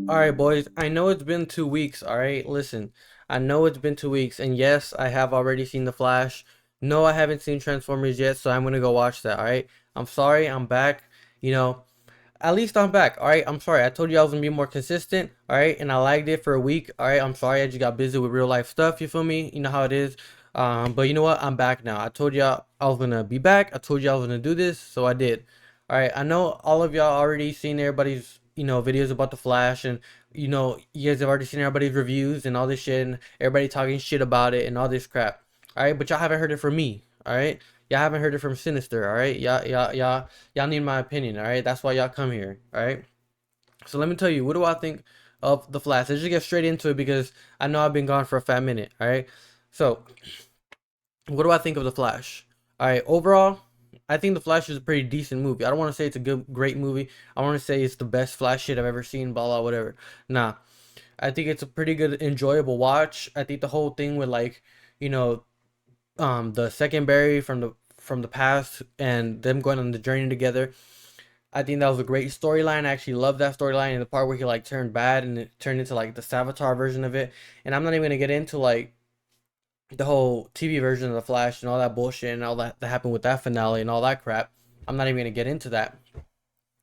All right, boys. I know it's been 2 weeks. All right, listen. I know it's been 2 weeks, and yes, I have already seen The Flash. No, I haven't seen Transformers yet, so I'm gonna go watch that. All right. I'm sorry. I'm back. You know, at least I'm back. All right. I'm sorry. I told you I was gonna be more consistent. All right, and I lagged it for a week. All right. I'm sorry. I just got busy with real life stuff. You feel me? You know how it is. But you know what? I'm back now. I told y'all I was gonna be back. I told you I was gonna do this, so I did. All right. I know all of y'all already seen everybody's videos about the Flash, and you guys have already seen everybody's reviews and all this shit, and everybody talking shit about it and all this crap. All right, but y'all haven't heard it from me. All right, y'all haven't heard it from Sinister. All right, y'all need my opinion. All right, that's why y'all come here. All right, so let me tell you, what do I think of the Flash? Let's just get straight into it because I know I've been gone for a fat minute. All right, so what do I think of the Flash? All right, overall, I think the Flash is a pretty decent movie. I don't want to say it's a great movie. I want to say it's the best Flash shit I've ever seen. Blah blah whatever. Nah, I think it's a pretty good, enjoyable watch. I think the whole thing with like, you know, the second Barry from the past and them going on the journey together. I think that was a great storyline. I actually love that storyline and the part where he like turned bad and it turned into like the Savitar version of it. And I'm not even gonna get into like the whole TV version of the Flash and all that bullshit and all that happened with that finale and all that crap. I'm not even gonna get into that.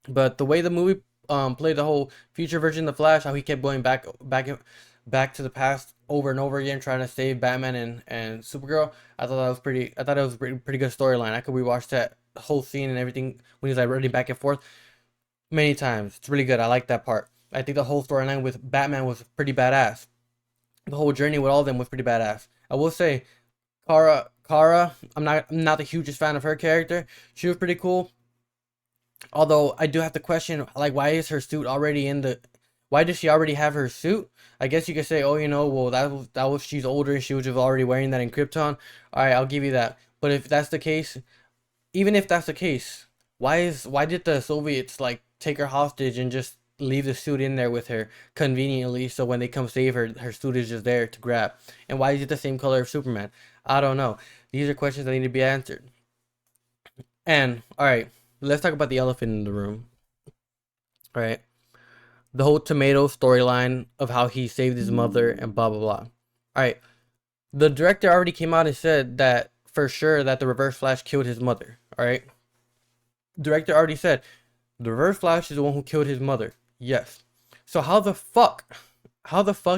But the way the movie played the whole future version of the Flash, how he kept going back to the past over and over again, trying to save Batman and Supergirl. I thought that was pretty. I thought it was a pretty good storyline. I could rewatch that whole scene and everything when he's like running back and forth many times. It's really good. I like that part. I think the whole storyline with Batman was pretty badass. The whole journey with all of them was pretty badass. I will say, Kara, I'm not the hugest fan of her character. She was pretty cool. Although I do have to question, like, why is her suit already in the? Why does she already have her suit? I guess you could say, oh, well, that was she's older and she was just already wearing that in Krypton. All right, I'll give you that. But if that's the case, even if that's the case, why did the Soviets like take her hostage and just leave the suit in there with her conveniently so when they come save her, her suit is just there to grab? And why is it the same color of Superman? I don't know. These are questions that need to be answered. And all right, let's talk about the elephant in the room. All right, the whole tomato storyline of how he saved his mother and blah blah blah. All right, the director already came out and said that for sure that the Reverse Flash killed his mother. All right, director already said the Reverse Flash is the one who killed his mother. Yes. So how the fuck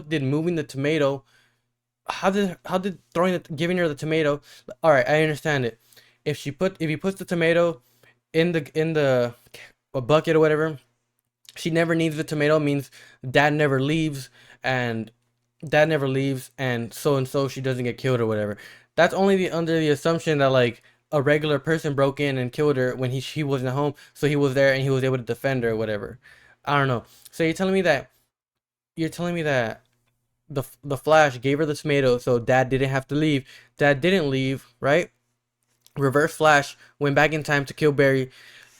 did moving the tomato? How did throwing giving her the tomato? All right, I understand it. If he puts the tomato in the a bucket or whatever, she never needs the tomato means dad never leaves and and so she doesn't get killed or whatever. That's only under the assumption that like a regular person broke in and killed her when he wasn't home, so he was there and he was able to defend her or whatever. I don't know. So you're telling me that the Flash gave her the tomato so dad didn't have to leave. Dad didn't leave, right? Reverse Flash went back in time to kill Barry,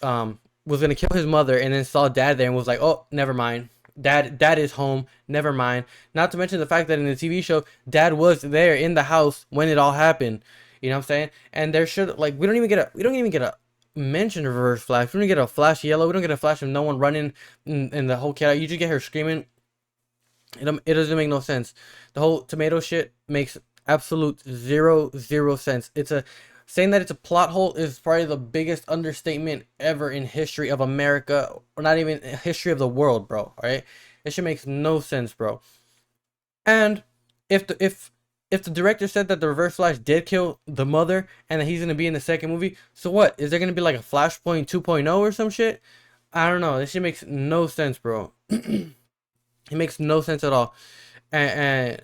was gonna kill his mother, and then saw Dad there and was like, "Oh, never mind. Dad is home. Never mind." Not to mention the fact that in the TV show, Dad was there in the house when it all happened. You know what I'm saying? And there should like we don't even get a mention of Reverse Flash. We don't get a Flash Yellow. We don't get a Flash of no one running in the whole cat. You just get her screaming. It doesn't make no sense. The whole tomato shit makes absolute zero sense. It's a Saying that it's a plot hole is probably the biggest understatement ever in history of America, or not even history of the world, bro. All right, it shit makes no sense, bro. And if the director said that the Reverse Flash did kill the mother and that he's gonna be in the second movie, so what? Is there gonna be like a Flashpoint 2.0 or some shit? I don't know. This shit makes no sense, bro. It makes no sense at all. And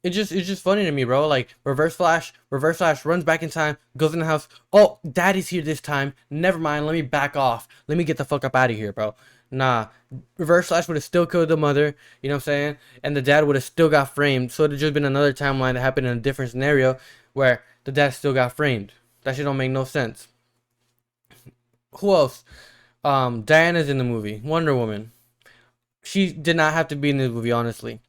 it's just funny to me, bro. Like Reverse Flash runs back in time, goes in the house. Oh, Daddy's here this time. Never mind. Let me back off. Let me get the fuck up out of here, bro. Nah, Reverse Flash would have still killed the mother. You know what I'm saying? And the dad would have still got framed. So it'd just been another timeline that happened in a different scenario where the dad still got framed. That shit don't make no sense. Who else? Diana's in the movie. Wonder Woman. She did not have to be in the movie, honestly.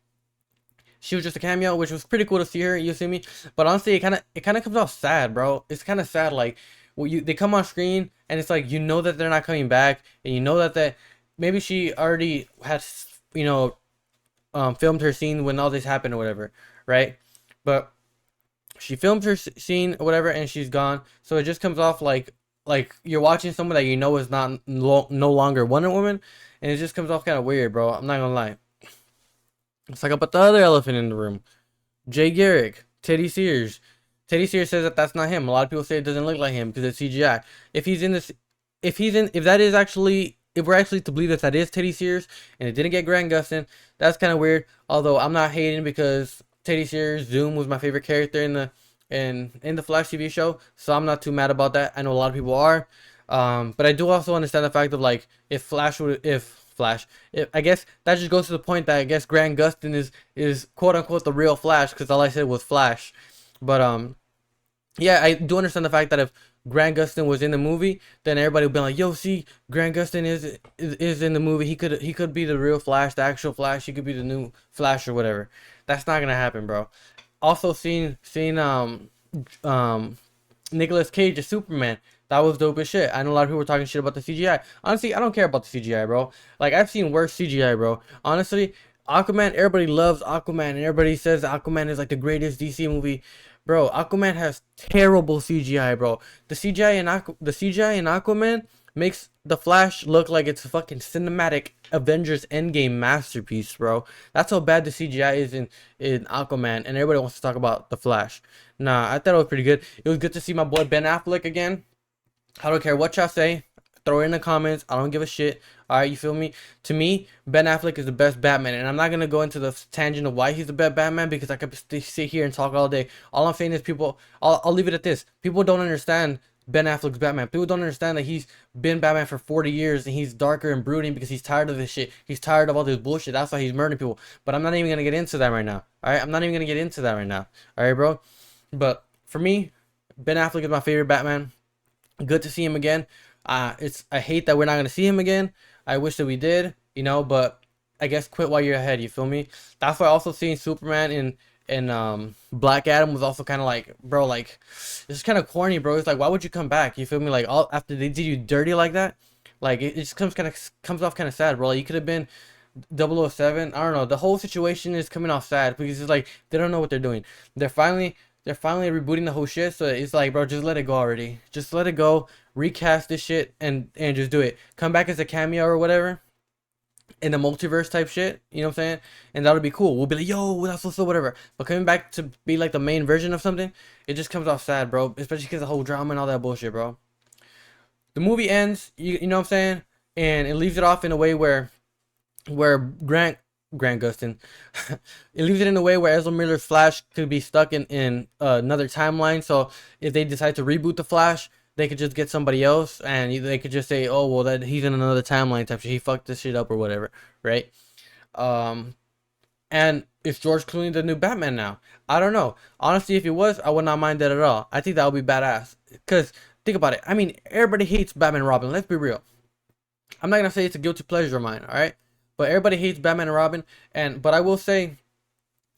She was just a cameo, which was pretty cool to see her. You see me, but honestly, it kind of comes off sad, bro. It's kind of sad, like they come on screen and it's like that they're not coming back, and that maybe she already has you know, filmed her scene when all this happened or whatever, right? But she filmed her scene or whatever, and she's gone. So it just comes off like you're watching someone that you know is not no longer Wonder Woman, and it just comes off kind of weird, bro. I'm not gonna lie. It's like about the other elephant in the room, Jay Garrick, Teddy Sears. Teddy Sears says that that's not him. A lot of people say it doesn't look like him because it's CGI. If he's in this, if that is actually, if we're actually to believe that that is Teddy Sears and it didn't get Grant Gustin, that's kind of weird. Although I'm not hating because Teddy Sears, Zoom was my favorite character in the Flash TV show, so I'm not too mad about that. I know a lot of people are, but I do also understand the fact of like if Flash, I guess that just goes to the point that I guess Grant Gustin is quote unquote the real Flash because all I said was Flash, but yeah, I do understand the fact that if Grant Gustin was in the movie, then everybody would be like, "Yo, see, Grant Gustin is in the movie. He could be the real Flash, the actual Flash. He could be the new Flash or whatever." That's not gonna happen, bro. Also, seeing um Nicolas Cage as Superman. That was dope as shit. I know a lot of people were talking shit about the CGI. Honestly, I don't care about the CGI, bro. Like I've seen worse CGI, bro. Honestly, Aquaman. Everybody loves Aquaman, and everybody says Aquaman is like the greatest DC movie. Bro, Aquaman has terrible CGI, bro. The CGI in Aquaman makes the Flash look like it's a fucking cinematic Avengers Endgame masterpiece, bro. That's how bad the CGI is in Aquaman, and everybody wants to talk about the Flash. Nah, I thought it was pretty good. It was good to see my boy Ben Affleck again. I don't care what y'all say. Throw it in the comments. I don't give a shit. Alright, you feel me? To me, Ben Affleck is the best Batman. And I'm not going to go into the tangent of why he's the best Batman because I could sit here and talk all day. All I'm saying is I'll leave it at this. People don't understand Ben Affleck's Batman. People don't understand that he's been Batman for 40 years and he's darker and brooding because he's tired of this shit. He's tired of all this bullshit. That's why he's murdering people. But I'm not even going to get into that right now. Alright? I'm not even going to get into that right now. Alright, bro? But for me, Ben Affleck is my favorite Batman. Good to see him again. I hate that we're not gonna see him again. I wish that we did, but I guess quit while you're ahead. You feel me? That's why also seeing Superman in Black Adam was also kind of like, bro, like it's kind of corny, bro. It's like, why would you come back? You feel me? Like all after they did you dirty like that, like it just comes off kind of sad, bro. Like, you could have been 007. I don't know. The whole situation is coming off sad because it's like they don't know what they're doing. They're finally they're finally rebooting the whole shit. So it's like, bro, just let it go already. Just let it go. Recast this shit and just do it. Come back as a cameo or whatever in the multiverse type shit. You know what I'm saying? And that'll be cool. We'll be like, yo, that's also whatever. But coming back to be like the main version of something, it just comes off sad, bro. Especially because the whole drama and all that bullshit, bro. The movie ends. You know what I'm saying? And it leaves it off in a way where Grant Gustin, it leaves it in a way where Ezra Miller's Flash could be stuck in another timeline. So if they decide to reboot the Flash, they could just get somebody else, and they could just say, "Oh, well, that he's in another timeline type shit. He fucked this shit up or whatever," right? Um, and is George Clooney the new Batman now? I don't know. Honestly, if it was, I would not mind that at all. I think that would be badass. Cause think about it. I mean, everybody hates Batman and Robin. Let's be real. I'm not gonna say it's a guilty pleasure of mine, all right? But everybody hates Batman and Robin, but I will say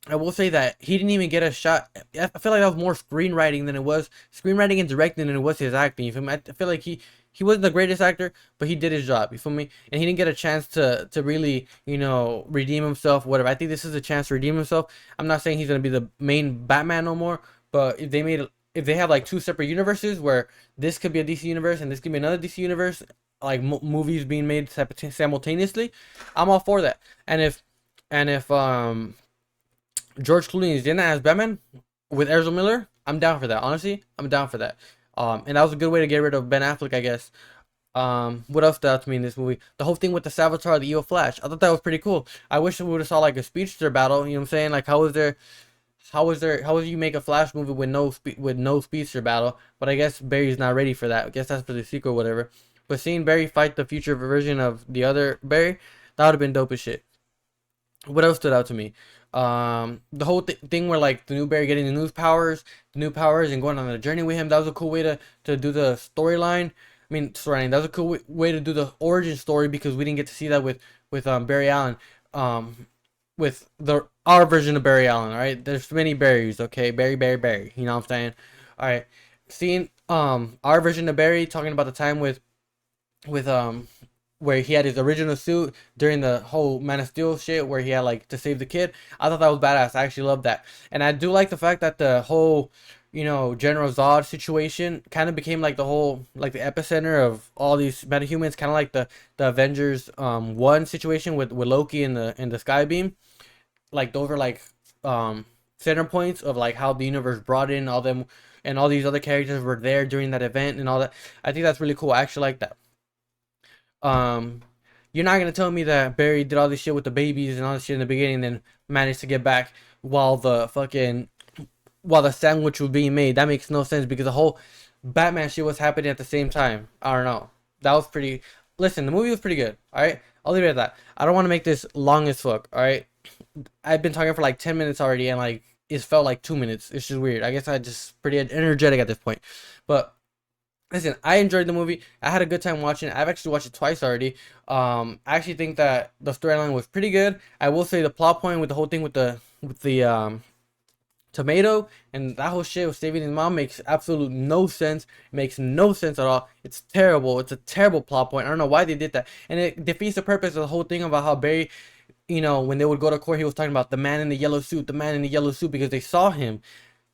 that he didn't even get a shot. I feel like that was more screenwriting than it was screenwriting and directing than it was his acting. You feel me? I feel like he wasn't the greatest actor, but he did his job. You feel me? And he didn't get a chance to really redeem himself. Whatever. I think this is a chance to redeem himself. I'm not saying he's gonna be the main Batman no more, but if they have like two separate universes where this could be a DC universe and this could be another DC universe, like movies being made simultaneously, I'm all for that. And if George Clooney is in it as Batman with Ezra Miller, I'm down for that. Honestly, I'm down for that. And that was a good way to get rid of Ben Affleck, I guess. What else stood out to me in this movie? The whole thing with the Savitar, the evil Flash. I thought that was pretty cool. I wish we would have saw like a speedster battle. You know what I'm saying? Like, how would you make a Flash movie with no speedster battle? But I guess Barry's not ready for that. I guess that's for the sequel, or whatever. But seeing Barry fight the future version of the other Barry, that would have been dope as shit. What else stood out to me? The whole thing where like the new Barry getting the new powers, and going on a journey with him. That was a cool way to do the storyline. I mean, storyline. That was a cool way to do the origin story because we didn't get to see that with Barry Allen. With our version of Barry Allen. All right, there's many Barrys. Okay, Barry. You know what I'm saying? All right, seeing our version of Barry talking about the time with where he had his original suit during the whole Man of Steel shit, where he had like to save the kid. I thought that was badass. I actually love that, and I do like the fact that the whole, General Zod situation kind of became like the whole like the epicenter of all these metahumans, kind of like the Avengers one situation with Loki and the Sky Beam. Like those are like um center points of like how the universe brought in all them, and all these other characters were there during that event and all that. I think that's really cool. I actually like that. um, you're not gonna tell me that Barry did all this shit with the babies and all this shit in the beginning, and then managed to get back while the sandwich was being made. That makes no sense because the whole Batman shit was happening at the same time. I don't know. That was pretty. Listen, the movie was pretty good. All right, I'll leave it at that. I don't want to make this long as fuck. All right, I've been talking for like 10 minutes already, and like it felt like 2 minutes. It's just weird. I guess I just pretty energetic at this point, but. Listen, I enjoyed the movie. I had a good time watching it. I've actually watched it twice already. I actually think that the storyline was pretty good. I will say the plot point with the whole thing with the tomato and that whole shit with saving his mom makes absolute no sense. Makes no sense at all. It's terrible. It's a terrible plot point. I don't know why they did that, and it defeats the purpose of the whole thing about how Barry, when they would go to court, he was talking about the man in the yellow suit, the man in the yellow suit, because they saw him.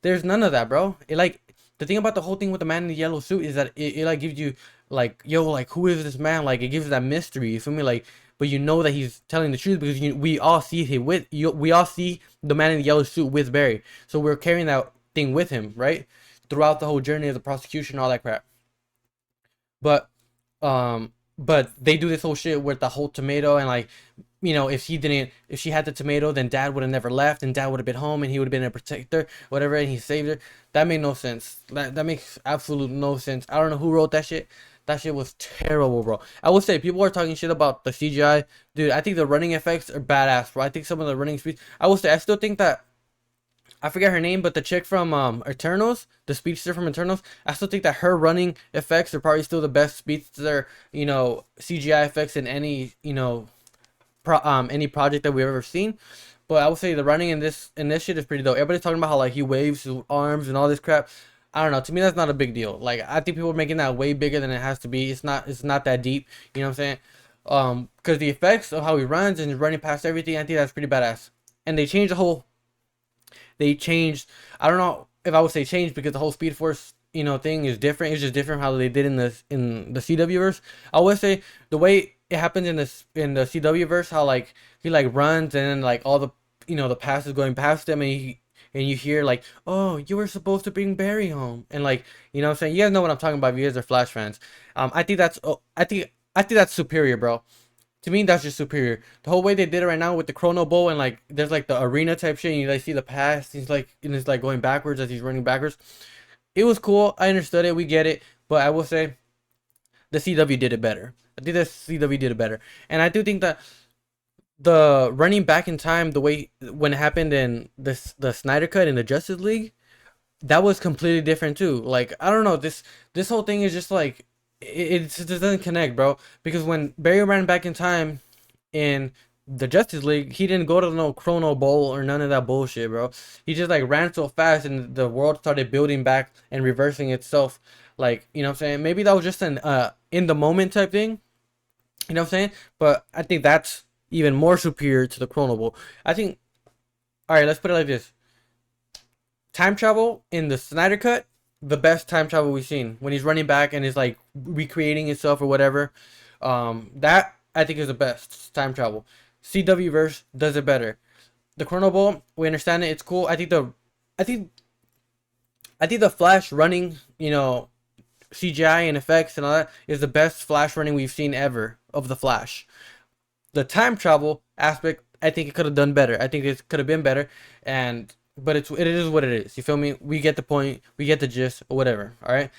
There's none of that, bro. It like the thing about the whole thing with the man in the yellow suit is that it like gives you like, yo, like who is this man? Like it gives that mystery. You feel me? Like, but you know that he's telling the truth because we all see him with you. We all see the man in the yellow suit with Barry, so we're carrying that thing with him, right? Throughout the whole journey of the prosecution, all that crap. But but they do this whole shit with the whole tomato, and like, if she had the tomato, then dad would have never left, and dad would have been home, and he would have been a protector, whatever, and he saved her. That made no sense. That makes absolute no sense. I don't know who wrote that shit. That shit was terrible, bro. I will say people are talking shit about the CGI, dude. I think the running effects are badass, bro. I think some of the running speeds. I will say I still think that I forget her name, but the chick from Eternals, the speedster from Eternals, I still think that her running effects are probably still the best speedster, CGI effects in any, any project that we've ever seen. But I would say the running in this shit is pretty dope. Everybody's talking about how like he waves his arms and all this crap. I don't know. To me, that's not a big deal. Like I think people are making that way bigger than it has to be. It's not that deep. You know what I'm saying? Because the effects of how he runs and he's running past everything, I think that's pretty badass. And they changed. I don't know if I would say changed because the whole Speed Force thing is different. It's just different how they did in the CW verse. I would say the way it happens in the CW verse, how like he like runs and then like all the passes going past him, and you hear like, oh, you were supposed to bring Barry home, and like, what I'm saying, you guys know what I'm talking about if you guys are Flash fans. I think that's, I think that's superior, bro. To me, that's just superior. The whole way they did it right now with the Chrono Bowl, and like there's like the arena type shit, and you like see the pass. He's like going backwards as he's running backwards. It was cool. I understood it. We get it. But I will say the CW did it better. I think the CW did it better, and I do think that the running back in time, the way when it happened in the Snyder Cut in the Justice League, that was completely different too. Like I don't know, this whole thing is just like it just doesn't connect, bro. Because when Barry ran back in time in the Justice League, he didn't go to no Chrono Bowl or none of that bullshit, bro. He just like ran so fast, and the world started building back and reversing itself. Like, you know what I'm saying? Maybe that was just an in the moment type thing. You know what I'm saying? But I think that's even more superior to the Chrono Bowl. I think. All right, let's put it like this: time travel in the Snyder Cut, the best time travel we've seen when he's running back and is like recreating himself or whatever. That I think is the best time travel. CW verse does it better. The Chrono Ball, we understand it. It's cool. I think, I think the Flash running, CGI and effects and all that is the best Flash running we've seen ever of the Flash. The time travel aspect, I think it could have done better. I think it could have been better, and but it is what it is. You feel me? We get the point. We get the gist, or whatever. All right.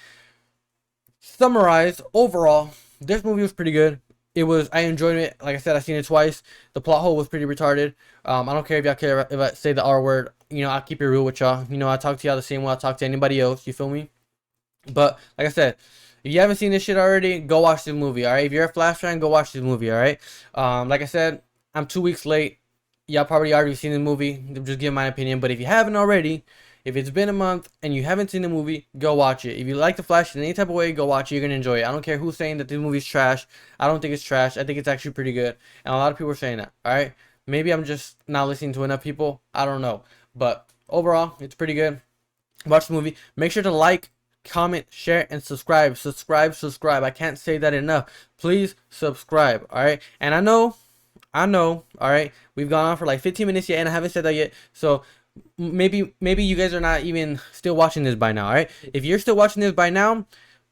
Summarize overall, this movie was pretty good. I enjoyed it. Like I said, I've seen it twice. The plot hole was pretty retarded. I don't care if y'all care if I say the R word. I'll keep it real with y'all. I talk to y'all the same way I talk to anybody else. You feel me? But like I said, if you haven't seen this shit already, go watch the movie. All right. If you're a Flash fan, go watch this movie. All right. Like I said, I'm 2 weeks late. Y'all probably already seen the movie. I'm just giving my opinion. But if you haven't already, If it's been a month and you haven't seen the movie, go watch it. If you like The Flash in any type of way, go watch it. You're gonna enjoy it. I don't care who's saying that this movie's trash. I don't think it's trash. I think it's actually pretty good, and a lot of people are saying that. All right, maybe I'm just not listening to enough people. I don't know, but overall, it's pretty good. Watch the movie. Make sure to like, comment, share, and subscribe. Subscribe. I can't say that enough. Please subscribe. All right, and I know, all right. We've gone on for like 15 minutes yet, and I haven't said that yet. So maybe you guys are not even still watching this by now, all right? If you're still watching this by now,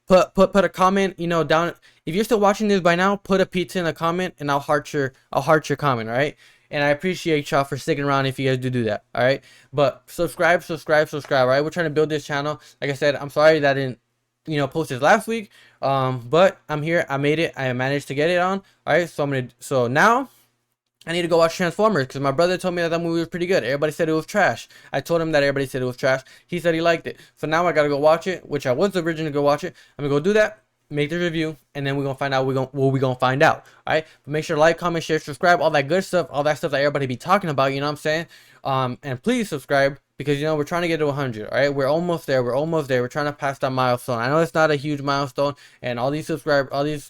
put a comment, down. If you're still watching this by now, put a pizza in a comment, and I'll heart your comment, all right? And I appreciate y'all for sticking around if you guys do that, all right? But subscribe, all right? We're trying to build this channel. Like I said, I'm sorry that I didn't post this last week, but I'm here. I made it. I managed to get it on, all right? So now I need to go watch Transformers because my brother told me that movie was pretty good. Everybody said it was trash. I told him that everybody said it was trash. He said he liked it. So now I gotta go watch it, which I was originally gonna go watch it. I'm gonna go do that, make the review, and then we're gonna find out what we gonna find out. Alright? But make sure to like, comment, share, subscribe, all that good stuff, all that stuff that everybody be talking about, you know what I'm saying? And please subscribe because we're trying to get to 100. All right, we're almost there. We're trying to pass that milestone. I know it's not a huge milestone, and all these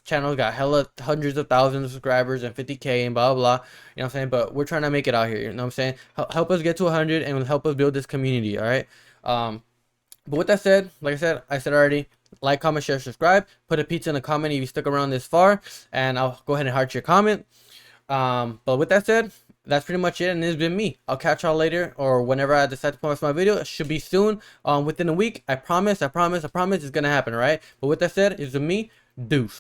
channels got hella hundreds of thousands of subscribers and 50K and blah blah blah. You know what I'm saying? But we're trying to make it out here. You know what I'm saying? Help us get to 100 and help us build this community. All right. But with that said, like I said already, like, comment, share, subscribe. Put a pizza in the comment if you stuck around this far, and I'll go ahead and heart your comment. But with that said, that's pretty much it, and it's been me. I'll catch y'all later, or whenever I decide to post my video. It should be soon, within a week. I promise it's gonna happen, right? But with that said, it's been me, Deuce.